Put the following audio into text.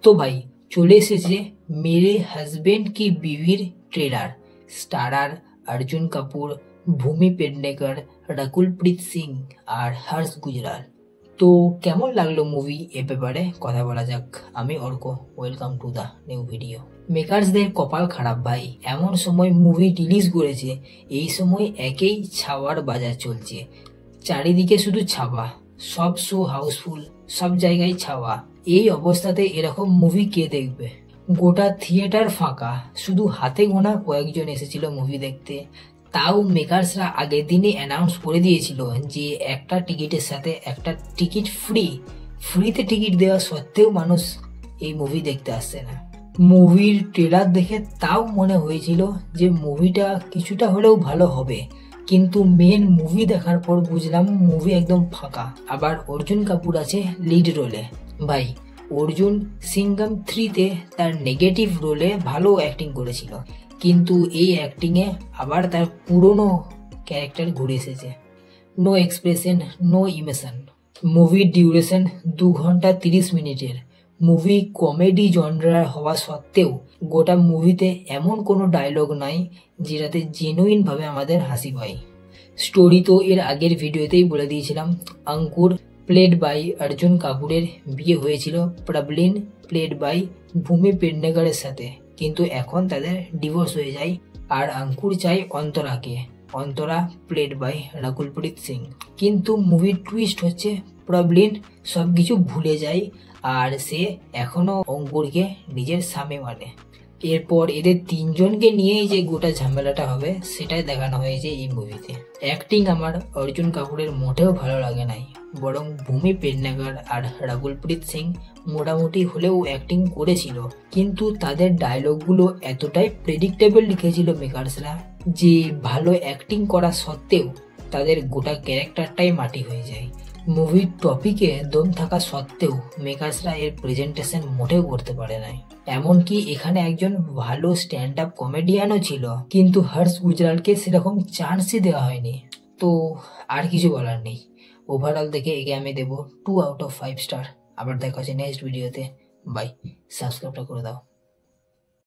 তো ভাই চলে এসেছে মেরে হাজবেন্ড কি বিবির ট্রেলার। স্টারার অর্জুন কাপুর, ভূমি পেডনেকর, রাকুলপ্রীত সিং আর হর্ষ গুজরাল। তো কেমন লাগলো মুভি, এ ব্যাপারে কথা বলা যাক। আমি Arko, welcome to the new video. মেকার্সদের কপাল খারাপ ভাই, এমন সময় মুভি রিলিজ করেছে, এই সময় একেই ছাওয়ার বাজার চলছে। চারিদিকে শুধু ছাওয়া, সব শো হাউসফুল, সব জায়গায় ছাওয়া। এই অবস্থাতে এরকম মুভি কে দেখবে? গোটা থিয়েটার ফাঁকা, শুধু হাতে গোনা কয়েকজন এসেছিল মুভি দেখতে। তাও মেকার্সরা আগের দিনে অ্যানাউন্স করে দিয়েছিল যে একটা টিকিটের সাথে একটা টিকিট ফ্রিতে টিকিট দেওয়া সত্ত্বেও মানুষ এই মুভি দেখতে আসছে না। মুভির ট্রেলার দেখে তাও মনে হয়েছিল যে মুভিটা কিছুটা হলেও ভালো হবে, কিন্তু মেন মুভি দেখার পর বুঝলাম মুভি একদম ফাঁকা। আবার অর্জুন কাপুর আছে লিড রোলে। ভাই অর্জুন সিঙ্গাম 3-তে তার নেগেটিভ রোলে ভালো অ্যাক্টিং করেছিল, কিন্তু এই অ্যাক্টিংয়ে আবার তার পুরনো ক্যারেক্টার ঘুরে এসেছে। No expression, no emotion. মুভির ডিউরেশন 2 ঘন্টা 30 মিনিটের। মুভি কমেডি জনরার হওয়া সত্ত্বেও গোটা মুভিতে এমন কোনো ডায়লগ নাই যেটাতে জেনুইনভাবে আমাদের হাসি পায়। স্টোরি তো এর আগের ভিডিওতেই বলে দিয়েছিলাম। অঙ্কুর প্লেড বাই অর্জুন কাপুরের বিয়ে হয়েছিল প্রবলিন প্লেড বাই ভূমি পেডনেকরের সাথে, কিন্তু এখন তাদের ডিভোর্স হয়ে যায়। আর অঙ্কুর চাই অন্তরাকে, অন্তরা প্লেড বাই রাকুলপ্রীত সিং। কিন্তু মুভির টুইস্ট হচ্ছে প্রবলিন সব কিছু ভুলে যায় আর সে এখনো অঙ্কুরকে নিজের স্বামী মানে। এরপর এদের তিনজনকে নিয়েই যে গোটা ঝামেলাটা হবে সেটাই দেখানো হয়েছে এই মুভিতে। অ্যাক্টিং আমার অর্জুন কাপুরের মোটেও ভালো লাগে নাই, বরং ভূমি পেডনেকর আর রাকুলপ্রীত সিং মোটামুটি হলেও অ্যাক্টিং করেছিল, কিন্তু তাদের ডায়লগগুলো এতটাই প্রেডিক্টেবল লিখেছিল মেকার্সরা যে ভালো অ্যাক্টিং করা সত্ত্বেও তাদের গোটা ক্যারেক্টারটাই মাটি হয়ে যায়। মুভির টপিকে দম থাকা সত্ত্বেও মেকার্সরা এর প্রেজেন্টেশন মোটেও করতে পারে নাই। এমনকি এখানে একজন ভালো স্ট্যান্ড আপ কমেডিয়ানও ছিল, কিন্তু হর্ষ গুজরালকে সেরকম চান্সই দেওয়া হয়নি। তো আর কিছু বলার নেই। ওভারঅল দেখে একে আমি দেবো 2 আউট অফ 5 স্টার। আবার দেখা হচ্ছে নেক্সট ভিডিওতে। বাই, সাবস্ক্রাইবটা করে দাও।